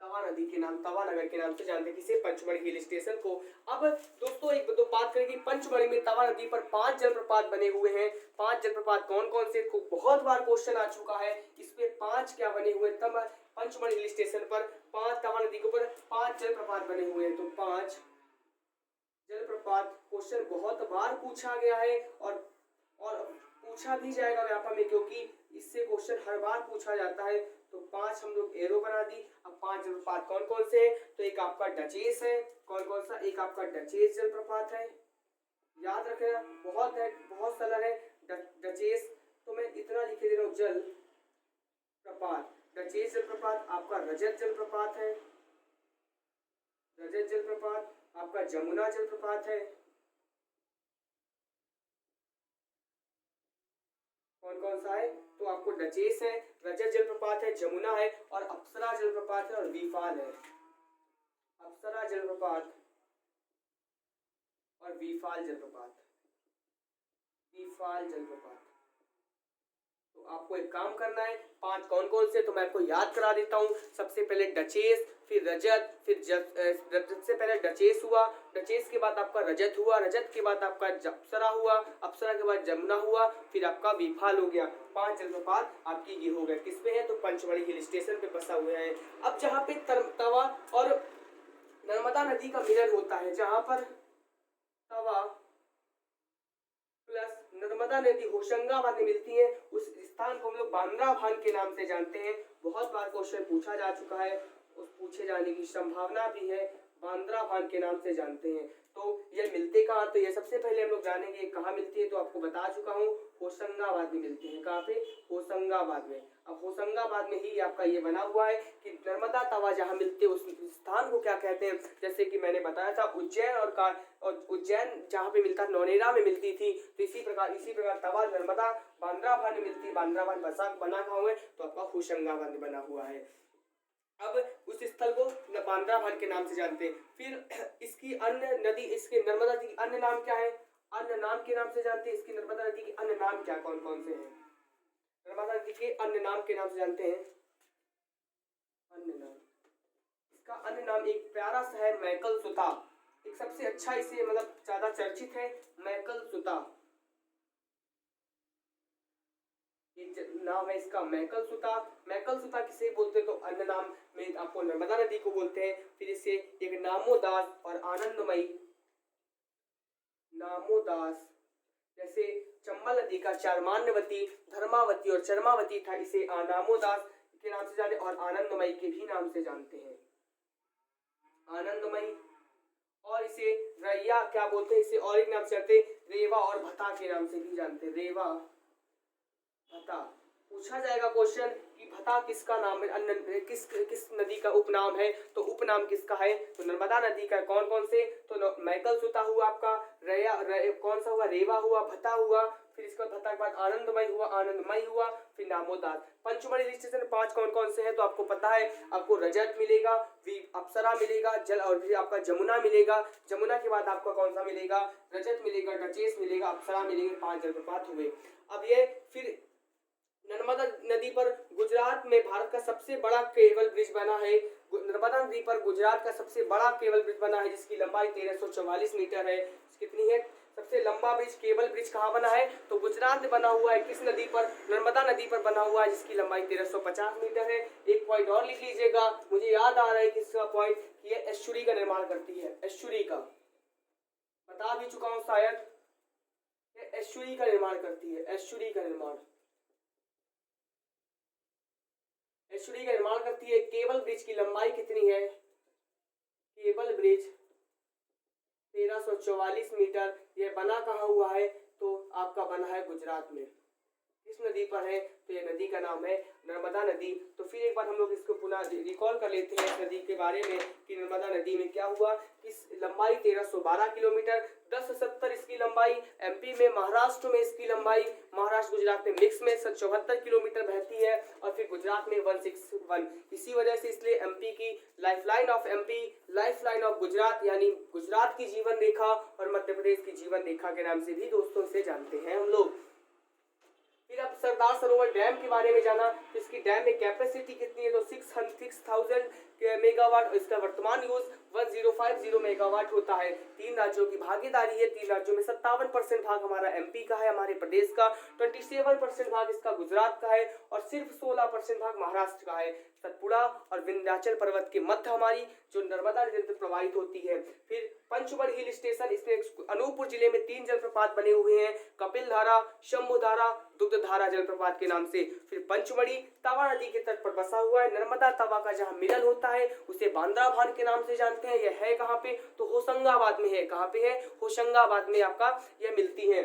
तवा नदी के नाम, तवा नगर के नाम से जानते हैं किसे, पंचमढ़ी हिल स्टेशन को। अब दोस्तों एक तो बात करें कि पंचमढ़ी में तवा नदी पर 5 जलप्रपात बने हुए हैं। 5 जलप्रपात कौन कौन से, बहुत बार क्वेश्चन आ चुका है इस पे, 5 क्या बने हुए तब पंचमढ़ी हिल स्टेशन पर 5 तवा नदी के ऊपर 5 जलप्रपात बने हुए हैं। तो 5 जलप्रपात क्वेश्चन बहुत बार पूछा गया है और पूछा भी जाएगा व्यापक में, क्योंकि इससे क्वेश्चन हर बार पूछा जाता है। तो 5 हम लोग एरो बना दी। अब 5 जलप्रपात कौन कौन से हैं, तो एक आपका डचेस है, कौन कौन सा, एक आपका डचेस जलप्रपात है, याद रखना, बहुत है, बहुत सरल है डचेस। तो मैं इतना लिखे दे रहा हूँ, जल प्रपात, डचेस जलप्रपात, आपका रजत जलप्रपात है, रजत जलप्रपात, आपका जमुना जलप्रपात है, कौन कौन सा है, तो आपको डचेस है, रजत जलप्रपात है, जमुना है और अप्सरा जलप्रपात है और वीफाल है। अप्सरा जलप्रपात और वीफाल जलप्रपात, वीफाल जलप्रपात। तो आपको एक काम करना है, 5 कौन कौन से, तो मैं आपको याद करा देता हूँ। सबसे पहले डचेस, फिर रजत, फिर रजत से पहले डचेस हुआ, डचेस के बाद आपका रजत हुआ, रजत के बाद आपका अप्सरा हुआ, अप्सरा के बाद जमुना हुआ, फिर आपका विफाल हो गया। 5 जलप्रपात आपकी ये हो गए। किस पे है, तो पंचमढ़ी हिल स्टेशन पे बसा हुए हैं। अब जहाँ पे तवा और नर्मदा नदी का मिलन होता है, जहाँ पर तवा प्लस नर्मदा नदी होशंगाबाद में मिलती है, उस स्थान को हम लोग बांद्रा भान के नाम से जानते हैं। बहुत बार क्वेश्चन पूछा जा चुका है, उस पूछे जाने की संभावना भी है, बांद्रा भान के नाम से जानते हैं। तो ये मिलते कहाँ, तो ये सबसे पहले हम लोग जानेंगे कहाँ मिलती है, तो आपको बता चुका हूँ, होशंगाबाद में मिलती है। कहाँ पे, होशंगाबाद में। अब होशंगाबाद में ही आपका ये बना हुआ है कि नर्मदा तवा जहाँ मिलते हैं उस स्थान को क्या कहते हैं। जैसे कि मैंने बताया था उज्जैन और उज्जैन जहाँ पे मिलता, नौनेरा में मिलती थी, तो इसी प्रकार तवा नर्मदा बांद्रा भान में मिलती है। बांद्रा भान बना कहाँ हुआ है, तो आपका होशंगाबाद में बना हुआ है। अब उस स्थल को बांद्रा भान के नाम से जानते हैं। फिर इसकी अन्य नदी, इसके नर्मदा नदी की अन्य नाम क्या है, अन्य नाम के नाम से जानते हैं। इसकी नर्मदा नदी के अन्य नाम क्या कौन कौन से हैं, नर्मदा नदी के अन्य नाम के नाम से जानते हैं। अन्य नाम, इसका अन्य नाम एक प्यारा सा है मैकल सुता, एक सबसे अच्छा, इसे मतलब ज्यादा चर्चित है मैकल सुता, नाम है इसका मैकल सुता। मैकल सुता किसे बोलते हैं, तो अन्य नाम में आपको नर्मदा नदी को बोलते हैं। फिर इसे एक नामोदास और आनंदमयी, नामोदास, जैसे चंबल नदी का चारमान्यवती, धर्मावती और चरमावती था, इसे नामोदास के नाम से जानते, और आनंदमयी के भी नाम से जानते हैं, आनंदमयी। और इसे रैया क्या बोलते हैं, इसे और एक नाम से जानते, रेवा और भता के नाम से भी जानते, रेवा भता। पूछा जाएगा क्वेश्चन कि भता किसका नाम है, अन्य किस नदी का उपनाम है, तो उपनाम किसका है, तो नर्मदा नदी का। कौन कौन से, तो मैकल सुता हुआ आपका, कौन सा हुआ, रेवा हुआ, भता हुआ, फिर इसका भता के बाद आनंदमय हुआ, आनंदमय हुआ, फिर नामोदास। पंचमढ़ी हिल स्टेशन 5 कौन कौन से हैं, तो आपको पता है, आपको रजत मिलेगा, अप्सरा मिलेगा, जल, और फिर आपका जमुना मिलेगा। जमुना के बाद आपका कौन सा मिलेगा, रजत मिलेगा, डचेस मिलेगा, अप्सरा मिलेंगे। 5 जलप्रपात हुए। अब ये फिर नर्मदा नदी पर गुजरात में भारत का सबसे बड़ा केबल ब्रिज बना है। नर्मदा नदी पर गुजरात का सबसे बड़ा केबल ब्रिज बना है, जिसकी लंबाई 1344 मीटर है। कितनी है, सबसे लंबा ब्रिज, केबल ब्रिज कहाँ बना है, तो गुजरात में बना हुआ है। किस नदी पर, नर्मदा नदी पर बना हुआ है, जिसकी लंबाई 1350 मीटर है। एक पॉइंट और लिख लीजिएगा, मुझे याद आ रहा है किसका पॉइंट, ये एस्चुरी का निर्माण करती है, एस्चुरी का, बता भी चुका हूँ शायद, ये एस्चुरी का निर्माण करती है, एस्चुरी का निर्माण, एस्चुरी का निर्माण करती है। केबल ब्रिज की लंबाई कितनी है, केबल ब्रिज 1344 मीटर। यह बना कहाँ हुआ है, तो आपका बना है गुजरात में। किस नदी पर है, तो ये नदी का नाम है नर्मदा नदी। तो फिर एक बार हम लोग इसको पुनः रिकॉल कर लेते हैं इस नदी के बारे में कि नर्मदा नदी में क्या हुआ। इस लंबाई 1312 किलोमीटर, 1070 इसकी लंबाई, एमपी में, महाराष्ट्र में इसकी लंबाई, महाराष्ट्र गुजरात में मिक्स में 74 किलोमीटर बहती है, और फिर गुजरात में 161। इसी वजह से इसलिए एमपी की lifeline of MP, lifeline of Gujarat, यानी गुजरात की जीवन रेखा और मध्य प्रदेश की जीवन रेखा के नाम से भी दोस्तों से जानते हैं हम लोग। फिर आप सरदार सरोवर डैम के बारे में जाना, तो इसकी डैम में कैपेसिटी कितनी है, तो 6,000 मेगावाट, और इसका वर्तमान यूज 1050 मेगावाट होता है। 3 राज्यों की भागीदारी है, 3 राज्यों में 57% भाग हमारा एमपी का है, हमारे प्रदेश का 27% भाग इसका गुजरात का है, और सिर्फ 16% भाग महाराष्ट्र का है। सतपुड़ा और विंध्याचल पर्वत के मध्य हमारी जो नर्मदा नदी प्रवाहित होती है। फिर पंचमढ़ी हिल स्टेशन, इसमें अनूपपुर जिले में 3 जलप्रपात बने हुए हैं, कपिल धारा, शंभु धारा, दुग्ध धारा जलप्रपात के नाम से। फिर पंचमढ़ी तवा नदी के तट पर बसा हुआ है, नर्मदा तवा का जहां मिलन होता है उसे बांद्रा भान के नाम से जानते हैं। यह है कहाँ पे, तो होशंगाबाद में है। कहाँ पे है, होशंगाबाद में आपका यह मिलती है।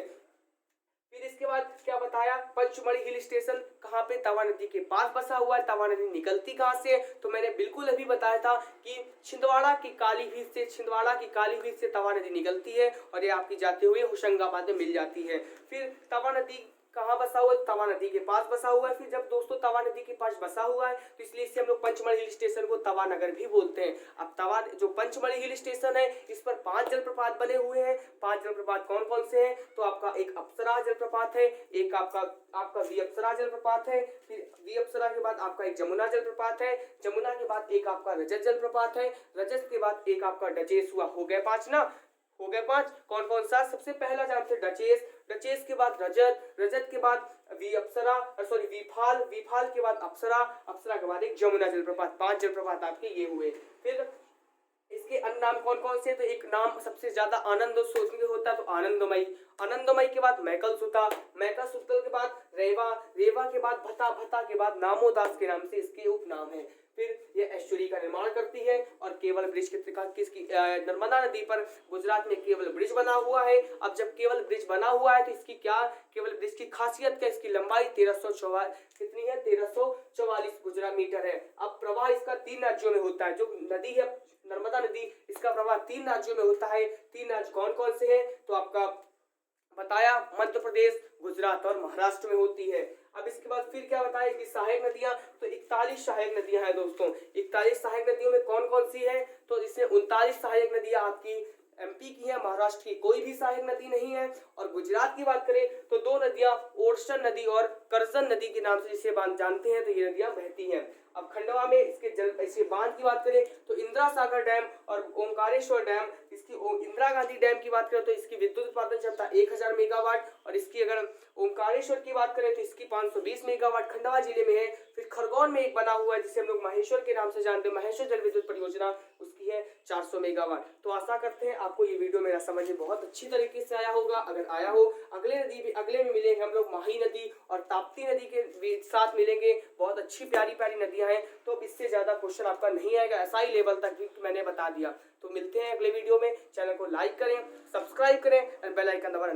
फिर इसके बाद क्या बताया, पंचमढ़ी हिल स्टेशन कहाँ पे, तवा नदी के पास बसा हुआ है। तवा नदी निकलती कहाँ से, तो मैंने बिल्कुल अभी बताया था कि छिंदवाड़ा की काली भीत से तवा नदी निकलती है, और ये आपकी जाते हुए होशंगाबाद में मिल जाती है। फिर तवा नदी कहाँ बसा हुआ है, तवा नदी के पास बसा हुआ है। फिर जब दोस्तों तवा नदी के पास बसा हुआ है, तो इसलिए इससे हम लोग पंचमढ़ी हिल स्टेशन को तवा नगर भी बोलते हैं। अब तवा जो पंचमढ़ी हिल स्टेशन है, इस पर 5 जलप्रपात बने हुए हैं। 5 जलप्रपात कौन कौन से हैं, तो आपका एक अप्सरा जलप्रपात है, एक आपका वी अप्सरा जलप्रपात है। फिर वी अप्सरा के बाद आपका एक जमुना जलप्रपात है, जमुना के बाद एक आपका रजत जलप्रपात है, रजत के बाद एक आपका डचेस हुआ। हो गए 5 ना, हो गए 5। कौन कौन सा, सबसे पहला जानते हैं डचेस, डचेस के बाद रजत, रजत के बाद वी अप्सरा, सॉरी विफाल, विफाल के बाद अप्सरा, अप्सरा के बाद एक जमुना जलप्रपात। 5 जलप्रपात आपके ये हुए। फिर इसके अन्य नाम कौन कौन से, तो एक नाम सबसे ज्यादा आनंद सोचने होता है, तो आनंदमयी, आनंदमयी के बाद मैकल सुता, मैकल सुतल के बाद रेवा, रेवा के बाद भता, भता के बाद नामोदास के नाम से इसके उपनाम है। फिर यह एस्चुरी का निर्माण करती है, और केवल ब्रिज किसकी, नर्मदा नदी पर गुजरात में केवल ब्रिज बना हुआ है। अब जब केवल ब्रिज बना हुआ है, तो इसकी क्या, केवल ब्रिज की खासियत क्या, इसकी लंबाई 1344 कितनी है, 1344 गुजरा मीटर है। अब प्रवाह इसका 3 राज्यों में होता है, जो नदी है नर्मदा नदी, इसका प्रवाह 3 राज्यों में होता है। 3 राज्य कौन कौन से हैं, तो आपका बताया मध्य प्रदेश, गुजरात और महाराष्ट्र में होती है। अब इसके बाद फिर क्या बताया कि सहायक नदियां, तो 41 सहायक नदियां हैं दोस्तों। 41 सहायक नदियों में कौन कौन सी है, तो इसमें 39 सहायक नदियां आपकी एमपी की है, महाराष्ट्र की कोई भी सहायक नदी नहीं है। और गुजरात की बात करें तो 2 नदियां ओरछन नदी और करजन नदी के नाम से जिसे बांध जानते हैं, तो ये नदियां बहती हैं। अब खंडवा में इसके बांध की बात करें तो इंदिरा सागर डैम और ओमकारेश्वर डैम, इसकी इंदिरा गांधी डैम की बात करें तो इसकी विद्युत उत्पादन क्षमता 1000 मेगावाट, और इसकी अगर ओमकारेश्वर की बात करें तो इसकी 520 मेगावाट खंडवा जिले में है। फिर खरगोन में एक बना हुआ है जिसे हम लोग महेश्वर के नाम से जानते हैं, महेश्वर जल विद्युत परियोजना, उसकी है 400 मेगावाट। तो आशा करते हैं आपको ये वीडियो मेरा समझ में बहुत अच्छी तरीके से आया होगा। अगर आया हो, अगले में मिलेंगे हम लोग माही नदी और ताप्ती नदी के साथ मिलेंगे। बहुत अच्छी प्यारी प्यारी नदियां हैं, तो अब इससे ज्यादा क्वेश्चन आपका नहीं आएगा, ऐसा ही लेवल तक मैंने बता दिया। तो मिलते हैं अगले वीडियो में। चैनल को लाइक करें, सब्सक्राइब करें और बेल आइकन दबाना